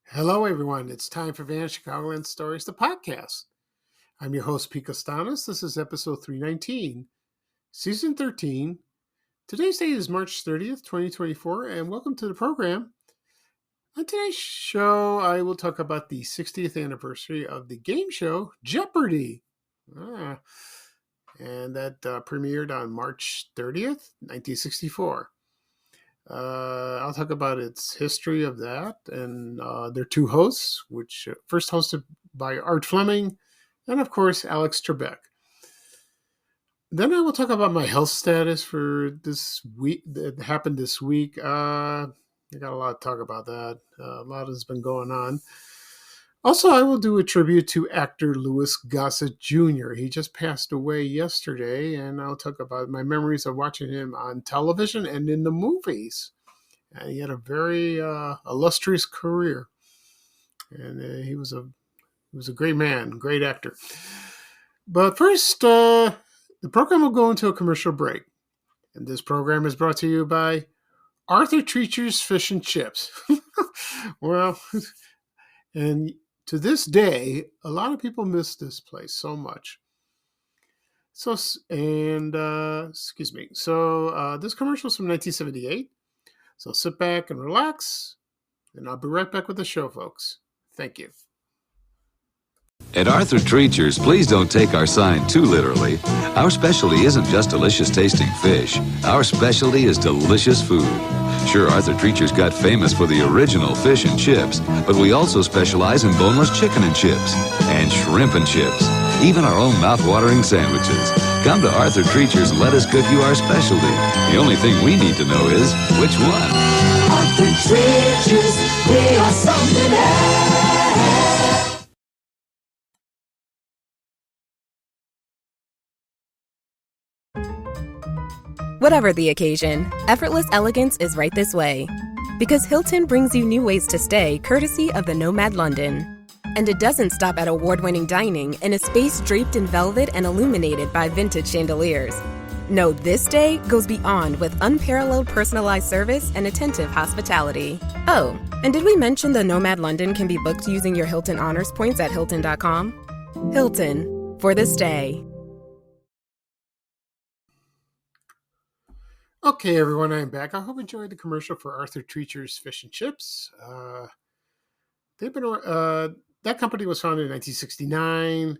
Hello, everyone. It's time for Van Chicagoland Stories, the podcast. I'm your host, Pete Costanis. This is episode 319, season 13. Today's date is March 30th, 2024, and welcome to the program. On today's show, I will talk about the 60th anniversary of the game show Jeopardy. And that premiered on March 30th, 1964. I'll talk about its history of that and their two hosts, which first hosted by Art Fleming and, of course, Alex Trebek. Then I will talk about my health status for this week that happened this week. I got a lot to talk about that. A lot has been going on. Also, I will do a tribute to actor Louis Gossett Jr. He just passed away yesterday, and I'll talk about my memories of watching him on television and in the movies. And he had a very illustrious career, and he was a great man, great actor. But first, the program will go into a commercial break, and this program is brought to you by Arthur Treacher's Fish and Chips. Well, and to this day, a lot of people miss this place so much. So, excuse me. So, this commercial is from 1978. So sit back and relax, and I'll be right back with the show, folks. Thank you. At Arthur Treacher's, please don't take our sign too literally. Our specialty isn't just delicious tasting fish. Our specialty is delicious food. Sure, Arthur Treacher's got famous for the original fish and chips, but we also specialize in boneless chicken and chips, and shrimp and chips, even our own mouth-watering sandwiches. Come to Arthur Treacher's and let us cook you our specialty. The only thing we need to know is which one. Arthur Treacher's, we are something else. Whatever the occasion, effortless elegance is right this way. Because Hilton brings you new ways to stay courtesy of the Nomad London. And it doesn't stop at award-winning dining in a space draped in velvet and illuminated by vintage chandeliers. No, this day goes beyond with unparalleled personalized service and attentive hospitality. Oh, and did we mention the Nomad London can be booked using your Hilton Honors points at Hilton.com? Hilton, for this day. Okay, everyone, I'm back. I hope you enjoyed the commercial for Arthur Treacher's Fish and Chips. That company was founded in 1969,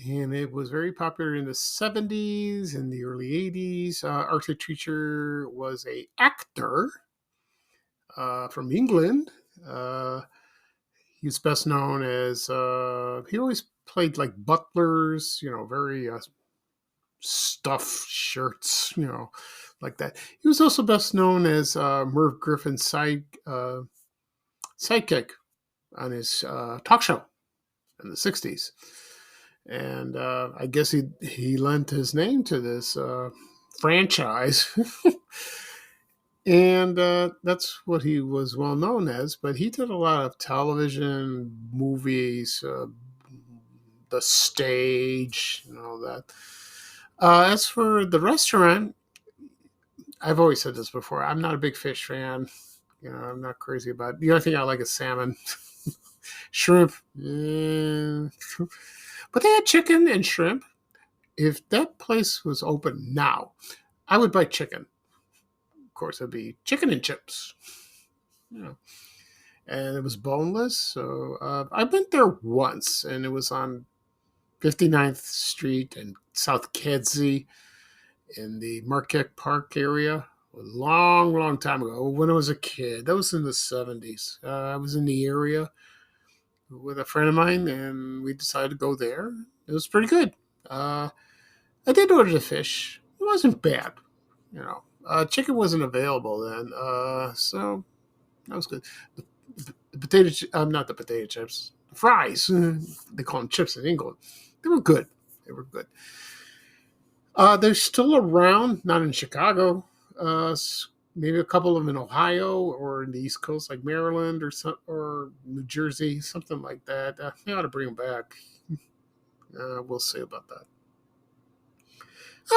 and it was very popular in the 70s and the early 80s. Arthur Treacher was an actor from England. He was best known as, he always played like butlers, very stuffed shirts, like that. He was also best known as Merv Griffin's sidekick on his talk show in the 60s. And I guess he lent his name to this franchise. And that's what he was well known as. But he did a lot of television, movies, the stage, and all that. As for the restaurant, I've always said this before. I'm not a big fish fan. I'm not crazy about it. The only thing I like is salmon. Shrimp. Yeah. But they had chicken and shrimp. If that place was open now, I would buy chicken. Of course, it'd be chicken and chips. And it was boneless. So I went there once, and it was on 59th Street and South Kedzie in the Marquette Park area. A long, long time ago, when I was a kid. That was in the 70s. I was in the area with a friend of mine, and we decided to go there. It was pretty good. I did order the fish. It wasn't bad. Chicken wasn't available then. So That was good. The potato, not the potato chips, the fries. They call them chips in England. They were good. They were good. They're still around, not in Chicago. Maybe a couple of them in Ohio or in the East Coast, like Maryland or New Jersey, something like that. They ought to bring them back. We'll see about that.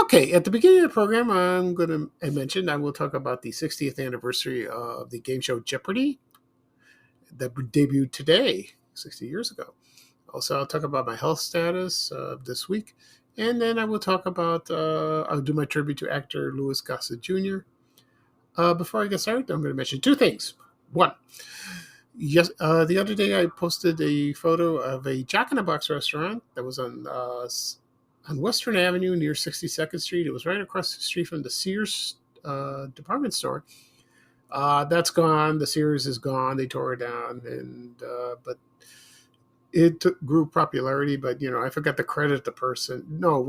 Okay, at the beginning of the program, I'm going to mention I will talk about the 60th anniversary of the game show Jeopardy that debuted today, 60 years ago. Also, I'll talk about my health status this week. And then I will talk about, I'll do my tribute to actor Louis Gossett Jr. Before I get started, I'm going to mention two things. One, yes, the other day I posted a photo of a Jack in the Box restaurant that was on Western Avenue near 62nd Street. It was right across the street from the Sears department store. That's gone. The Sears is gone. They tore it down, but it grew popularity. But I forgot to credit the person. No,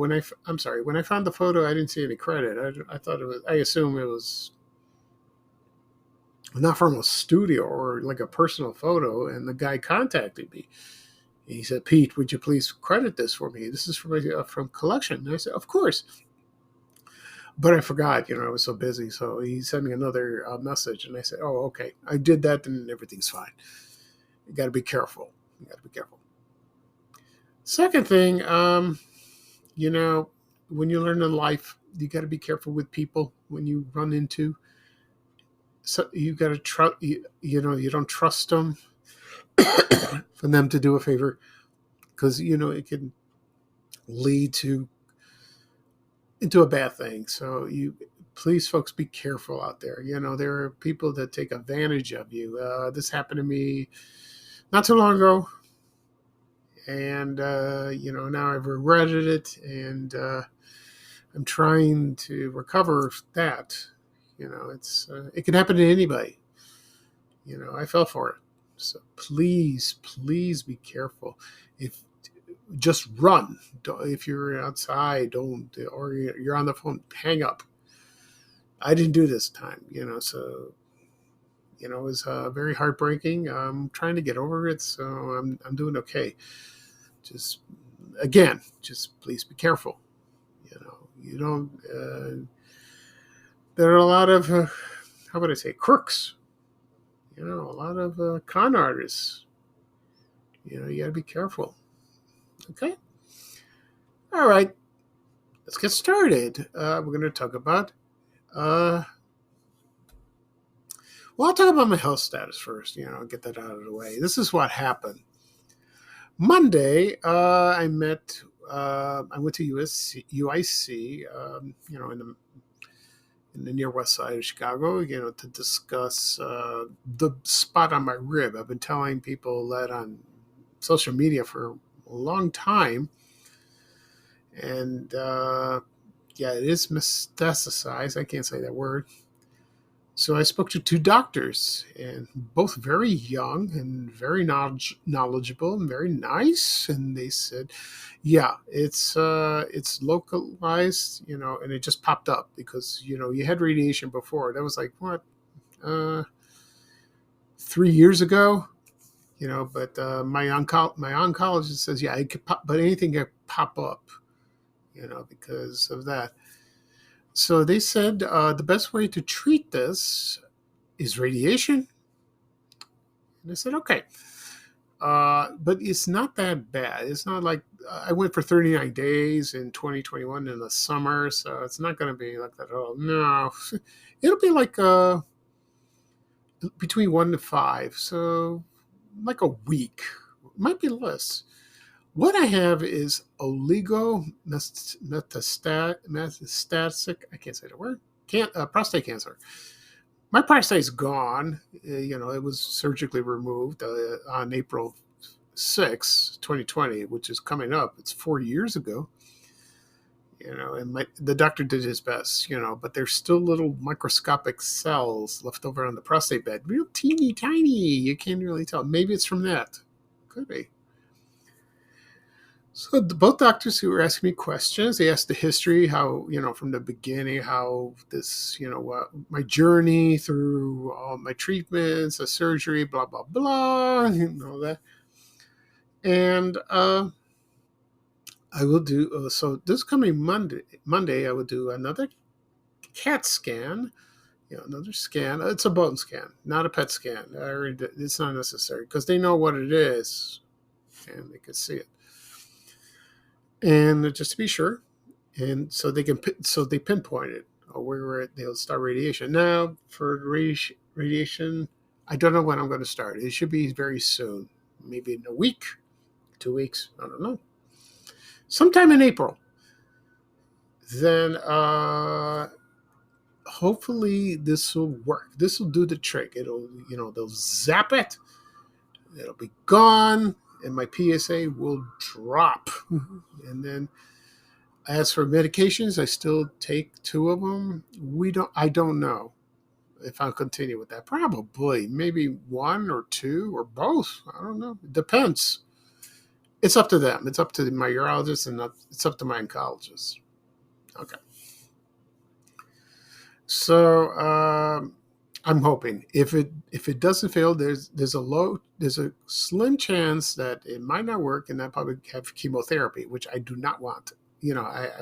I'm sorry. When I found the photo, I didn't see any credit. I thought it was. I assume it was not from a studio or like a personal photo. And the guy contacted me. He said, "Pete, would you please credit this for me? This is from collection." And I said, "Of course." But I forgot, I was so busy. So he sent me another message, and I said, "Oh, okay. I did that, and everything's fine." You got to be careful. Second thing, when you learn in life, you got to be careful with people when you run into. So you got to trust. You don't trust them for them to do a favor, because it can lead into a bad thing. So please, folks, be careful out there. There are people that take advantage of you. This happened to me not too long ago, and now I've regretted it, and I'm trying to recover that. It can happen to anybody. I fell for it. So please be careful. Just run. If you're outside, don't, or you're on the phone, hang up. I didn't do this time, so, it was very heartbreaking. I'm trying to get over it, so I'm doing okay. Just please be careful. You don't, there are a lot of, how would I say, crooks, a lot of con artists. You got to be careful. Okay. All right. Let's get started. We're going to talk about, I'll talk about my health status first, get that out of the way. This is what happened. Monday, I went to UIC, in the near west side of Chicago, to discuss the spot on my rib. I've been telling people that on social media for a long time. And it is metastasized. I can't say that word. So I spoke to two doctors, and both very young and very knowledgeable and very nice. And they said, "Yeah, it's localized, and it just popped up because you had radiation before. That was like what, 3 years ago, But my oncologist says, yeah, it could pop, but anything can pop up, because of that." So they said the best way to treat this is radiation. And I said, okay. But it's not that bad. It's not like I went for 39 days in 2021 in the summer, so it's not going to be like that at all. No, it'll be like between 1 to 5, so like a week. It might be less. What I have is metastatic, I can't say the word, prostate cancer. My prostate's gone. It was surgically removed on April 6, 2020, which is coming up. It's 4 years ago. And the doctor did his best, but there's still little microscopic cells left over on the prostate bed. Real teeny tiny. You can't really tell. Maybe it's from that. Could be. So both doctors who were asking me questions, they asked the history, how, from the beginning, how this, my journey through all my treatments, the surgery, blah, blah, blah, that. And I will do, so this coming Monday, I will do another CAT scan, another scan. It's a bone scan, not a PET scan. It's not necessary because they know what it is and they can see it. And just to be sure, and so they pinpoint it or where they'll start radiation. Now for radiation, I don't know when I'm going to start. It should be very soon, maybe in a week, 2 weeks. I don't know. Sometime in April. Then hopefully this will work. This will do the trick. It'll they'll zap it. It'll be gone, and my PSA will drop. And then as for medications, I still take 2 of them. I don't know if I'll continue with that. Probably, maybe 1 or 2 or both. I don't know. It depends. It's up to them. It's up to my urologist, and it's up to my oncologist. Okay. So I'm hoping if it doesn't fail, there's a slim chance that it might not work, and I probably have chemotherapy, which I do not want.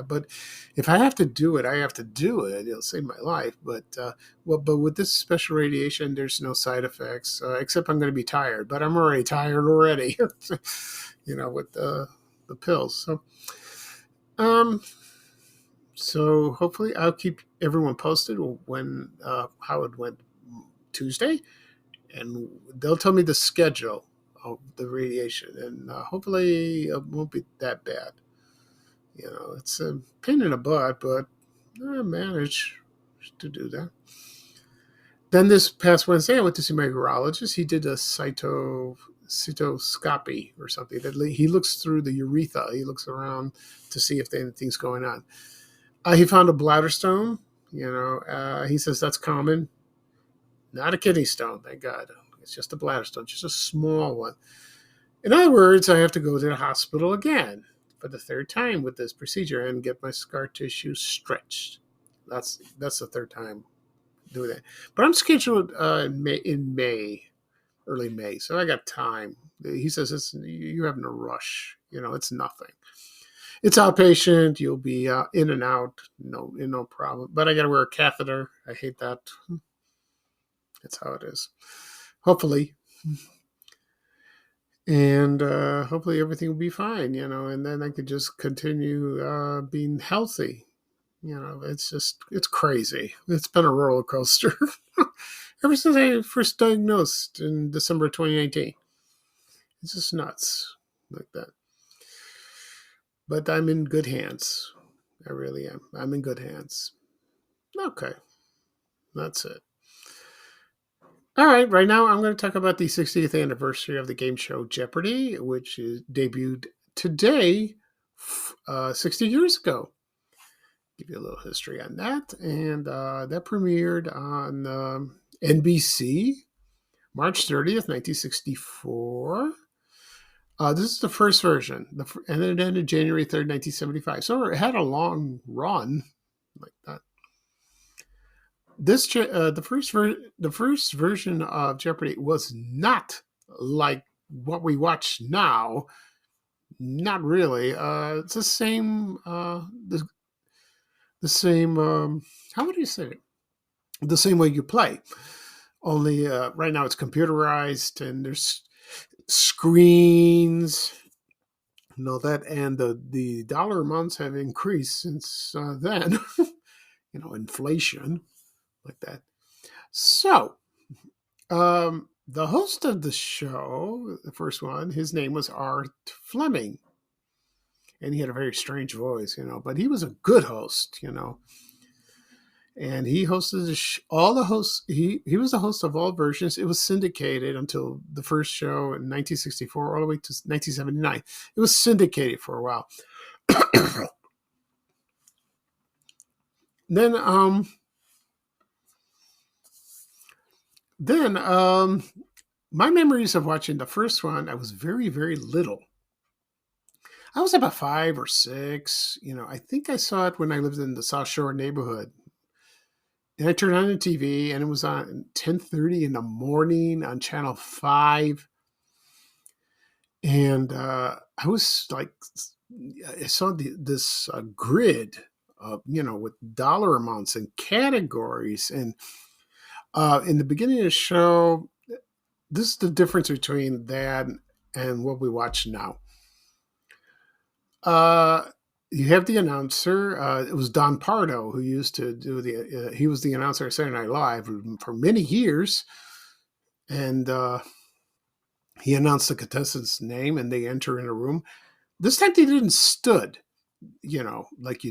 But if I have to do it, I have to do it. It'll save my life. But with this special radiation, there's no side effects except I'm going to be tired. But I'm already tired already, with the pills. So hopefully I'll keep everyone posted when how it went Tuesday, and they'll tell me the schedule of the radiation, and hopefully it won't be that bad. It's a pain in the butt, but I managed to do that. Then this past Wednesday, I went to see my urologist. He did a cytoscopy or something. He looks through the urethra. He looks around to see if anything's going on. He found a bladder stone. He says that's common. Not a kidney stone, thank God. It's just a bladder stone, just a small one. In other words, I have to go to the hospital again for the 3rd time with this procedure and get my scar tissue stretched. That's the 3rd time doing that. But I'm scheduled in May, early May, so I got time. He says you're having a rush. It's nothing. It's outpatient. You'll be in and out. No problem. But I got to wear a catheter. I hate that. That's how it is. Hopefully. And hopefully everything will be fine, and then I could just continue being healthy. It's crazy. It's been a roller coaster ever since I first diagnosed in December 2019. It's just nuts like that. But I'm in good hands. I really am. I'm in good hands. Okay. That's it. All right. Right now, I'm going to talk about the 60th anniversary of the game show Jeopardy, which is debuted today, 60 years ago. Give you a little history on that. And that premiered on NBC March 30th, 1964. This is the first version, and it ended January 3rd, 1975. So it had a long run like that. This the first version of Jeopardy was not like what we watch now. Not really. It's the same. The same. How would you say it? The same way you play. Only right now it's computerized and there's screens. That, and the dollar amounts have increased since then. Inflation like that. So, the host of the show, the first one, his name was Art Fleming, and he had a very strange voice, but he was a good host, and he hosted all the hosts. He was the host of all versions. It was syndicated until the first show in 1964, all the way to 1979. It was syndicated for a while. Then, my memories of watching the first one, I was very, very little. I was about 5 or 6. I think I saw it when I lived in the South Shore neighborhood. And I turned on the TV, and it was on 10:30 in the morning on Channel 5. And I was like, I saw this grid, with dollar amounts and categories. And in the beginning of the show, this is the difference between that and what we watch now. You have the announcer. It was Don Pardo who used to do he was the announcer at Saturday Night Live for many years. And he announced the contestant's name, and they enter in a room. This time they didn't stood, like they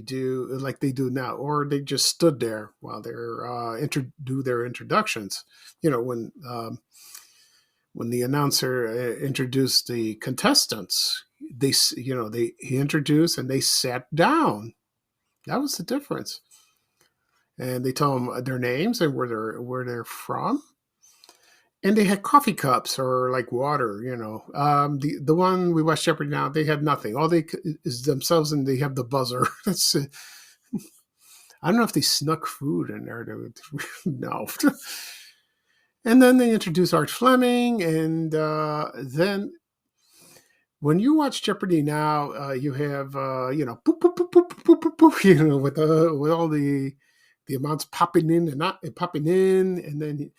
do now, or they just stood there while they're do their introductions. When the announcer introduced the contestants, he introduced and they sat down. That was the difference. And they told them their names and where they're from. And they had coffee cups or like water, the one we watch Jeopardy now, they had nothing. All they is themselves, and they have the buzzer. That's it. I don't know if they snuck food in there. No. And then they introduced Art Fleming, and then when you watch Jeopardy now, you have boop, boop, boop, boop, boop, boop, boop, with all the amounts popping in and not popping in, and then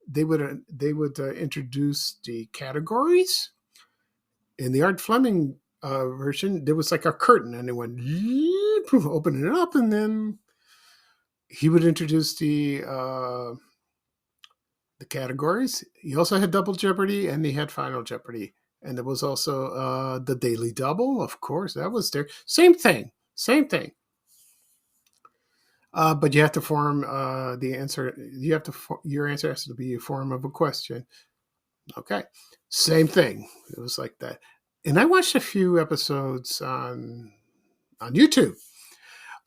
they would introduce the categories. In the Art Fleming version, there was like a curtain, and it went open it up, and then he would introduce the categories. He also had Double Jeopardy, and he had Final Jeopardy, and there was also the Daily Double. Of course, that was there. Same thing. But you have to form the answer. Your answer has to be a form of a question. Okay, same thing. It was like that. And I watched a few episodes on YouTube.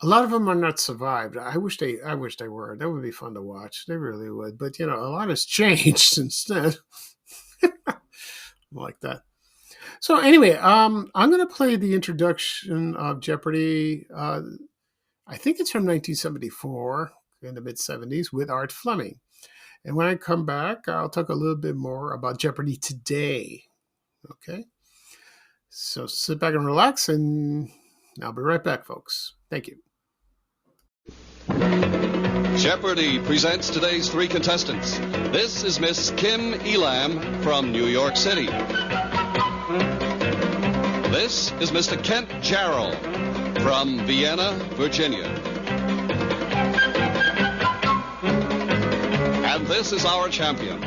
A lot of them are not survived. I wish they were. That would be fun to watch. They really would. But a lot has changed instead. Like that. So anyway, I'm going to play the introduction of Jeopardy. I think it's from 1974, in the mid-70s, with Art Fleming. And when I come back, I'll talk a little bit more about Jeopardy today. Okay? So sit back and relax, and I'll be right back, folks. Thank you. Jeopardy presents today's 3 contestants. This is Miss Kim Elam from New York City. This is Mr. Kent Jarrell from Vienna, Virginia. And this is our champion,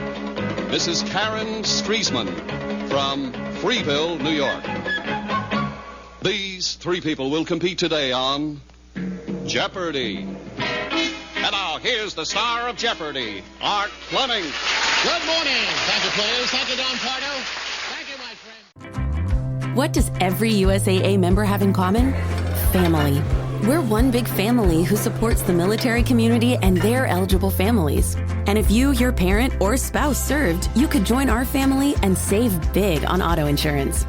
Mrs. Karen Streisman from Freeville, New York. These 3 people will compete today on Jeopardy. And now, here's the star of Jeopardy, Art Fleming. Good morning. Thank you, players. Thank you, Don Pardo. Thank you, my friend. What does every USAA member have in common? Family. We're one big family who supports the military community and their eligible families. And if you, your parent, or spouse served, you could join our family and save big on auto insurance.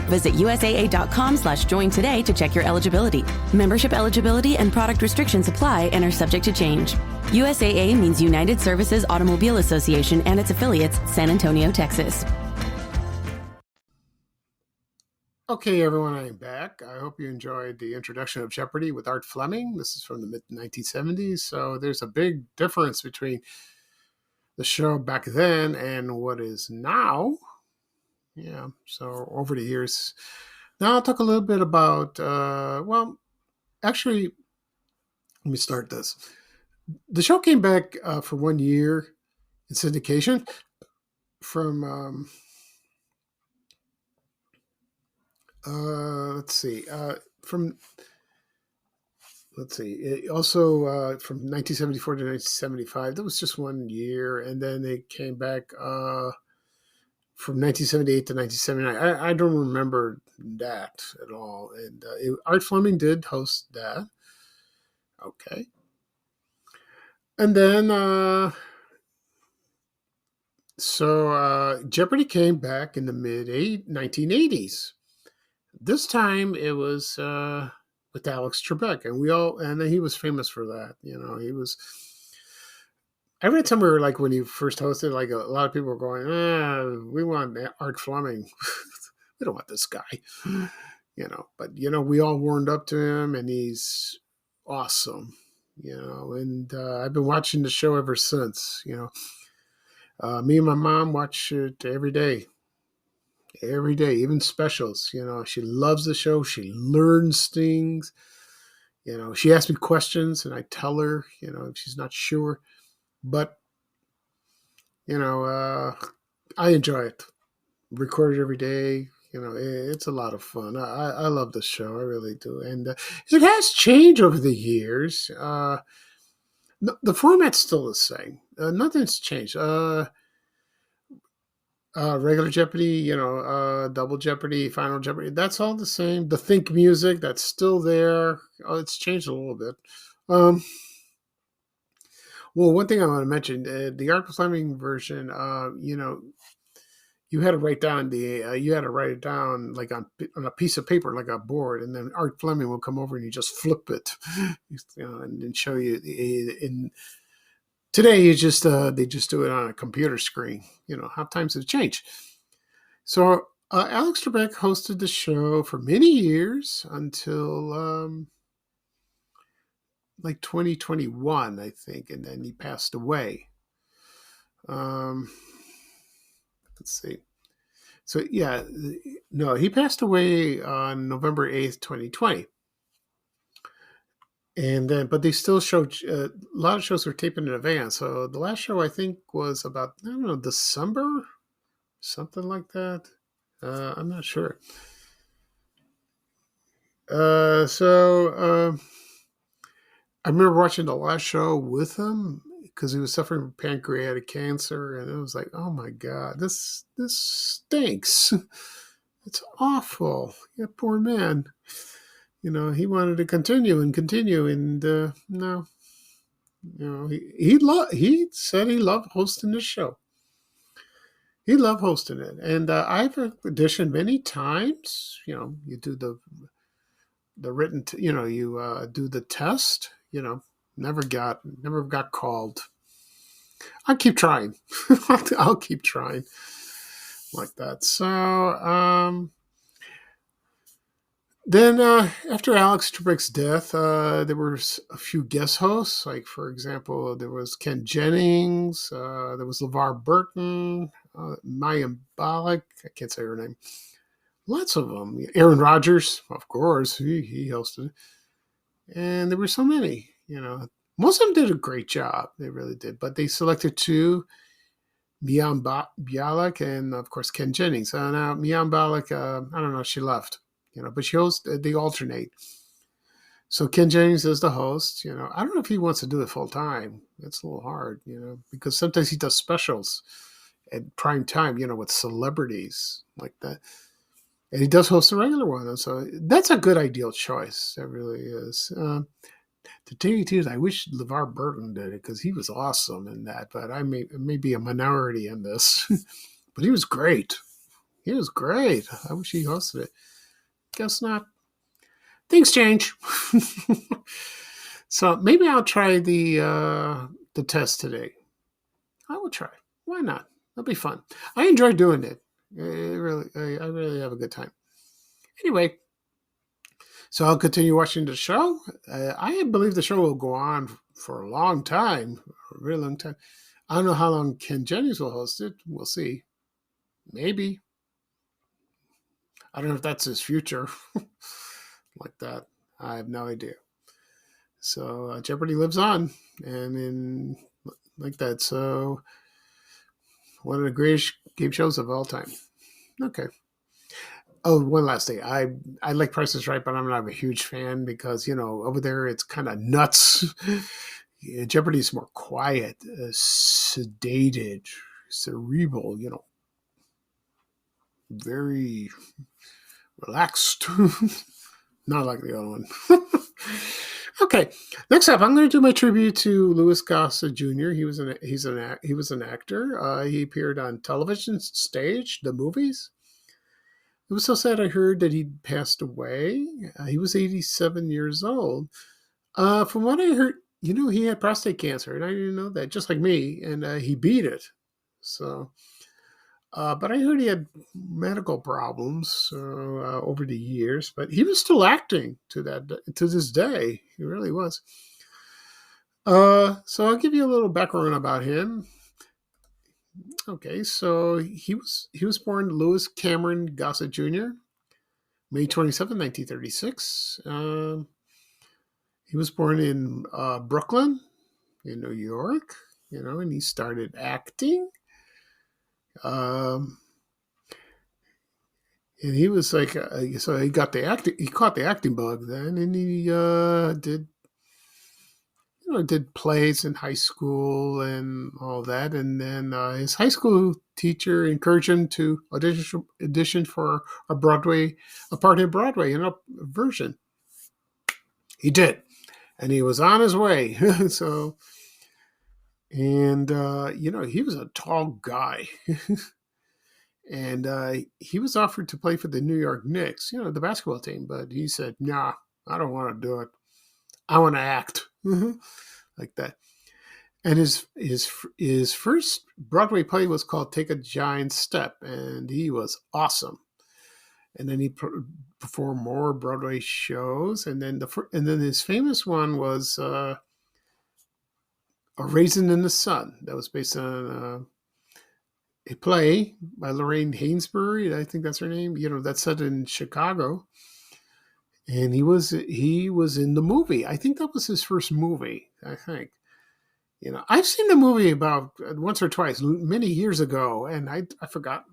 Visit USAA.com/join today to check your eligibility. Membership eligibility and product restrictions apply and are subject to change. USAA means United Services Automobile Association and its affiliates, San Antonio, Texas. Okay, everyone, I'm back. I hope you enjoyed the introduction of Jeopardy with Art Fleming. This is from the mid-1970s, so there's a big difference between the show back then and what is now. Yeah, so over the years. Now I'll talk a little bit about, actually, let me start this. The show came back for 1 year in syndication from, also from 1974 to 1975. That was just 1 year, and then it came back from 1978 to 1979. I don't remember that at all. And Art Fleming did host that. Okay. And then, Jeopardy came back in the mid-1980s. This time it was with Alex Trebek, and he was famous for that. He was. I read somewhere like when he first hosted, like a lot of people were going, we want Art Fleming. We don't want this guy. But we all warmed up to him, and he's awesome. And I've been watching the show ever since. Me and my mom watch it every day, even specials. She loves the show. She learns things. She asks me questions, and I tell her, if she's not sure. But I enjoy it. Record it every day. It's a lot of fun. I love the show. I really do. And it has changed over the years. The format's still the same. Nothing's changed. Regular Jeopardy, Double Jeopardy, Final Jeopardy, that's all the same. The Think music, that's still there. Oh, it's changed a little bit. Well, one thing I want to mention, the Art Fleming version, you had to write it down like on a piece of paper, like a board, and then Art Fleming will come over and you just flip it, and then show you. Today, they just do it on a computer screen. How times have changed. So Alex Trebek hosted the show for many years until like 2021, I think, and then he passed away. Let's see. So yeah, no, he passed away on November 8th, 2020. And then, but they still showed a lot of shows were taping in advance. So the last show I think was about, I don't know, December, something like that. I'm not sure. So I remember watching the last show with him because he was suffering from pancreatic cancer, and it was like, oh my God, this stinks. It's awful. Yeah, poor man. He wanted to continue, and no. He said he loved hosting the show. He loved hosting it, and I've auditioned many times. You do the written, you do the test. Never got called. I'll keep trying. I'll keep trying like that. So, then after Alex Trebek's death, there were a few guest hosts. Like, for example, there was Ken Jennings. There was LeVar Burton, Mayim Bialik. I can't say her name. Lots of them. Aaron Rodgers, of course. He hosted it. And there were so many. Most of them did a great job. They really did. But they selected two, Mayim Bialik and, of course, Ken Jennings. Now, Mayim Bialik, I don't know, she left. But she hosts, they alternate. So Ken Jennings is the host. I don't know if he wants to do it full time. It's a little hard, because sometimes he does specials at prime time, with celebrities like that. And he does host a regular one. And so that's a good ideal choice. That really is. To tell you the truth, I wish LeVar Burton did it because he was awesome in that. But I may be a minority in this. But he was great. He was great. I wish he hosted it. Guess not. Things change. So maybe I'll try the test today. I will try. Why not? That'll be fun. I enjoy doing it. I really have a good time. Anyway, so I'll continue watching the show. I believe the show will go on for a long time, a really long time. I don't know how long Ken Jennings will host it. We'll see. Maybe. I don't know if that's his future. Like that. I have no idea. So Jeopardy lives on. And like that. So one of the greatest game shows of all time. Okay. Oh, one last thing. I like Price is Right, but I'm not a huge fan because, over there it's kind of nuts. Jeopardy is more quiet, sedated, cerebral, very relaxed. Not like the other one. Okay, next up, I'm going to do my tribute to Louis Gossett Jr. He was an actor. He appeared on television, stage, the movies. It was so sad. I heard that he'd passed away. He was 87 years old. From what I heard, he had prostate cancer, and I didn't know that, just like me, and he beat it. So, but I heard he had medical problems over the years, but he was still acting to this day. He really was. So I'll give you a little background about him. Okay, so he was born Louis Cameron Gossett Jr. May 27, 1936. He was born in Brooklyn, in New York, and he started acting. And he was like, so he got he caught the acting bug then, and he did plays in high school and all that. And then his high school teacher encouraged him to audition for a part in Broadway, version. He did, and he was on his way. So, and he was a tall guy. And he was offered to play for the New York Knicks, the basketball team. But he said, nah, I don't want to do it. I want to act. Like that. And his first Broadway play was called Take a Giant Step. And he was awesome. And then he performed more Broadway shows. And then his famous one was A Raisin in the Sun. That was based on a play by Lorraine Hainsbury, I think that's her name. That's set in Chicago, and he was in the movie. I think that was his first movie. I think, I've seen the movie about once or twice many years ago, and I forgot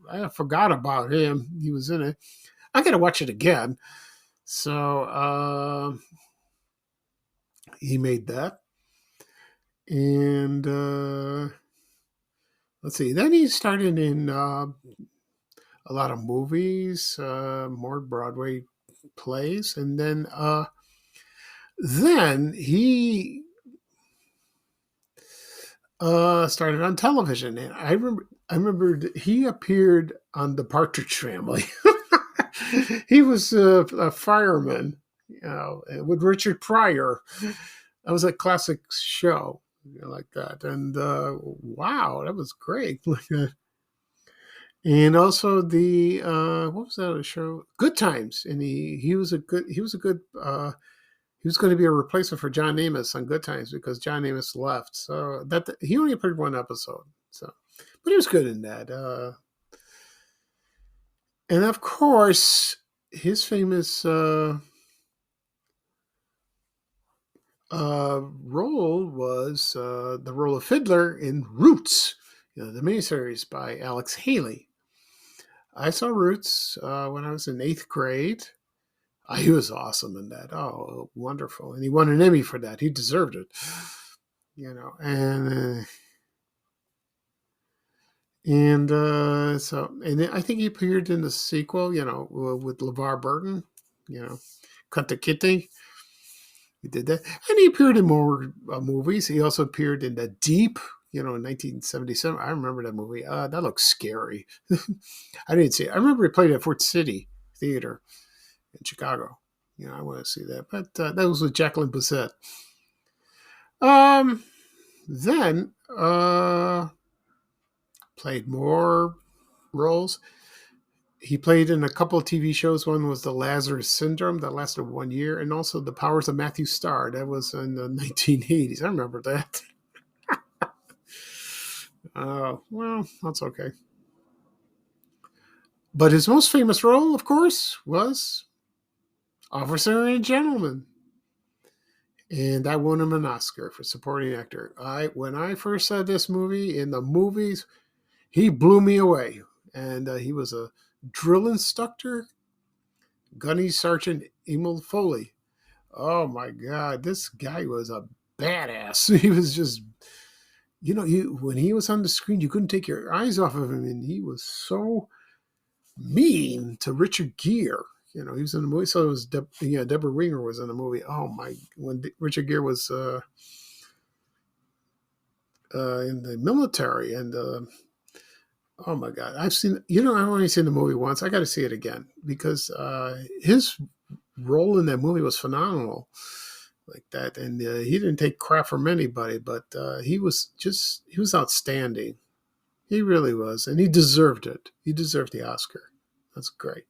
about him. He was in it. I got to watch it again. So he made that, and. Let's see. Then he started in a lot of movies, more Broadway plays, and then he started on television. And I remember he appeared on The Partridge Family. He was a fireman, with Richard Pryor. That was a classic show. Like that, and wow, that was great. And also the what was that other show? Good Times, and he was going to be a replacement for John Amos on Good Times because John Amos left, so that he only appeared one episode. So, but he was good in that. And of course, his famous role was the role of Fiddler in Roots, the miniseries by Alex Haley. I saw Roots when I was in 8th grade. He was awesome in that. Oh, wonderful. And he won an Emmy for that. He deserved it. And I think he appeared in the sequel, with LeVar Burton, Cut the Kitty. He did that. And he appeared in more movies. He also appeared in The Deep, in 1977. I remember that movie. That looks scary. I didn't see it. I remember he played at Fort City Theater in Chicago. I want to see that. But that was with Jacqueline Bisset. Then played more roles. He played in a couple of TV shows. One was The Lazarus Syndrome that lasted 1 year, and also The Powers of Matthew Starr. That was in the 1980s. I remember that. Well, that's okay. But his most famous role, of course, was Officer and Gentleman. And that won him an Oscar for supporting actor. When I first saw this movie in the movies, he blew me away. And he was a drill instructor, Gunny Sergeant Emil Foley. Oh my God, this guy was a badass. He was just, when he was on the screen, you couldn't take your eyes off of him, and he was so mean to Richard Gere. He was in the movie. So it was, Deborah Winger was in the movie. Oh my, when Richard Gere was in the military, and Oh my God. I've only seen the movie once. I got to see it again because his role in that movie was phenomenal like that. And he didn't take crap from anybody, but he was outstanding. He really was. And he deserved it. He deserved the Oscar. That's great.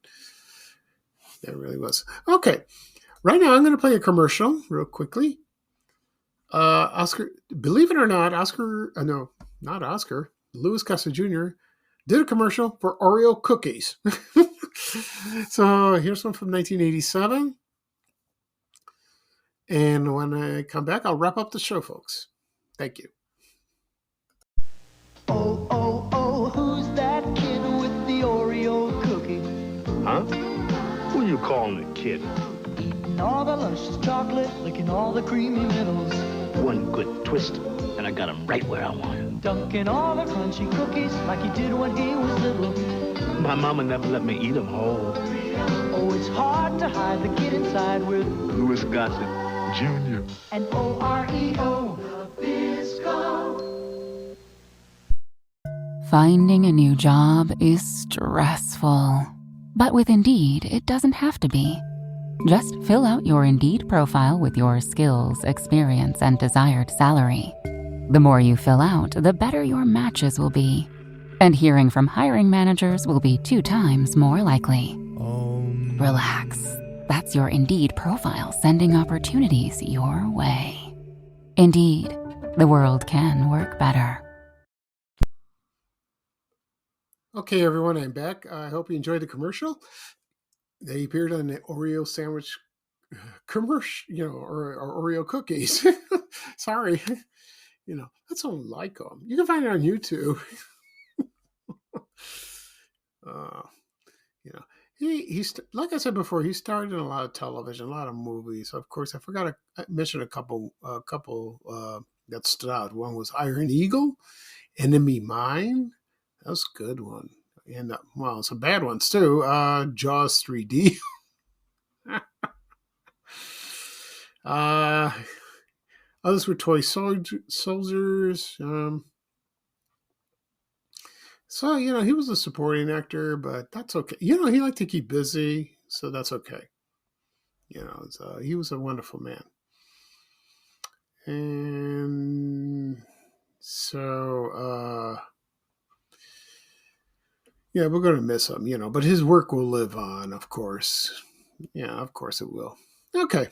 That really was. Okay. Right now, I'm going to play a commercial real quickly. Oscar, believe it or not, no, not Oscar, Louis Gossett Jr. did a commercial for Oreo cookies. So here's one from 1987. And when I come back, I'll wrap up the show, folks. Thank you. Oh, oh, oh, who's that kid with the Oreo cookie? Huh? Who you calling a kid? Eating all the luscious chocolate, licking all the creamy middles. One good twist, and I got him right where I want him. Dunking all the crunchy cookies like he did when he was little. My mama never let me eat them whole. Oh, it's hard to hide the kid inside with Louis Gossett Jr. an Oreo Nabisco. Finding a new job is stressful. But with Indeed, it doesn't have to be. Just fill out your Indeed profile with your skills, experience, and desired salary. The more you fill out, the better your matches will be. And hearing from hiring managers will be 2 times more likely. Relax. That's your Indeed profile sending opportunities your way. Indeed, the world can work better. Okay, everyone, I'm back. I hope you enjoyed the commercial. They appeared on the Oreo sandwich commercial, or Oreo cookies. Sorry. That's don't like them. You can find it on YouTube. He's like I said before, he starred in a lot of television, a lot of movies. Of course, I forgot to mention a couple that stood out. One was Iron Eagle, Enemy Mine. That was a good one. And some bad ones too. Jaws 3D. Others were toy soldiers. So, he was a supporting actor, but that's okay. He liked to keep busy, so that's okay. He was a wonderful man. And so, we're going to miss him, but his work will live on, of course. Yeah, of course it will. Okay.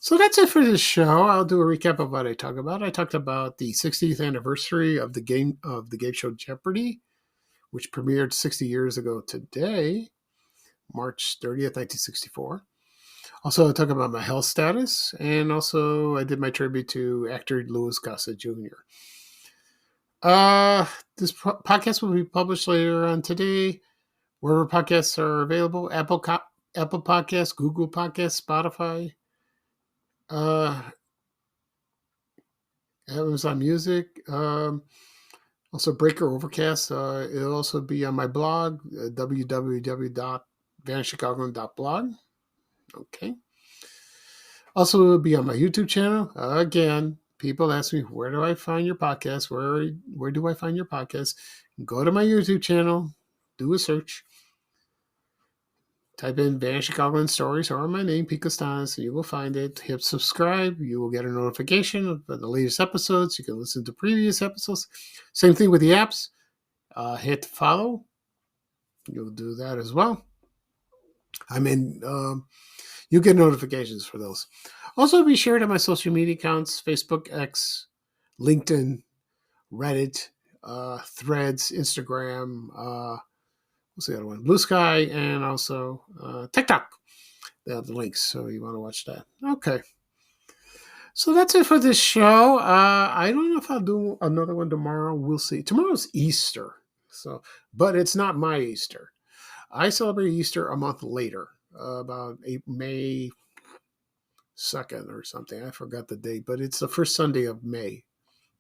So that's it for this show. I'll do a recap of what I talked about. I talked about the 60th anniversary of the game show Jeopardy, which premiered 60 years ago today, March 30th, 1964. Also, I talked about my health status, and also I did my tribute to actor Louis Gossett Jr. This podcast will be published later on today, wherever podcasts are available: Apple Podcasts, Google Podcasts, Spotify, Amazon Music, also Breaker, Overcast. It'll also be on my blog, www.vanishinggoblin.blog. Okay. Also, it'll be on my YouTube channel. Again, people ask me, where do I find your podcast? Where do I find your podcast? Go to my YouTube channel, do a search. Type in Vanishing Goblin Stories or my name, Pico Stanis, and you will find it. Hit subscribe. You will get a notification of the latest episodes. You can listen to previous episodes. Same thing with the apps. Hit follow. You'll do that as well. You get notifications for those. Also, be sure to my social media accounts: Facebook, X, LinkedIn, Reddit, Threads, Instagram, what's the other one? Blue Sky, and also TikTok. They have the links, so you want to watch that. Okay. So that's it for this show. I don't know if I'll do another one tomorrow. We'll see. Tomorrow's Easter, but it's not my Easter. I celebrate Easter a month later, about May 2nd or something. I forgot the date, but it's the first Sunday of May.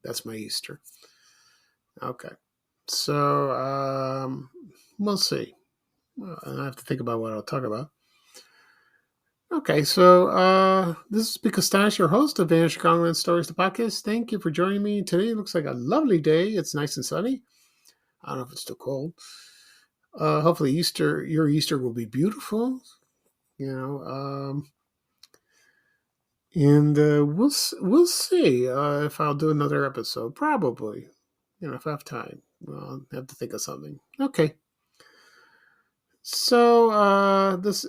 That's my Easter. Okay. So, we'll see. I have to think about what I'll talk about. Okay, so this is Pico Stanis, your host of Vanishing Goblin Stories, the podcast. Thank you for joining me today. It looks like a lovely day. It's nice and sunny. I don't know if it's too cold. Hopefully your Easter will be beautiful. And we'll see if I'll do another episode. Probably, if I have time. I'll have to think of something. Okay. So this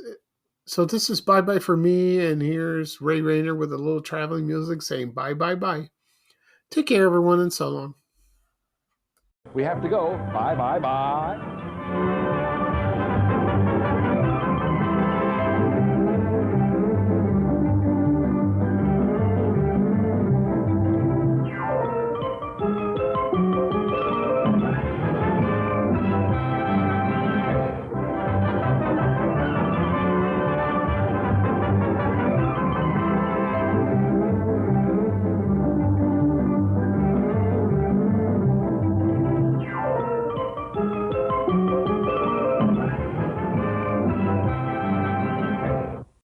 is bye bye for me, and here's Ray Rayner with a little traveling music saying bye bye bye. Take care, everyone, and so long. We have to go. Bye bye bye.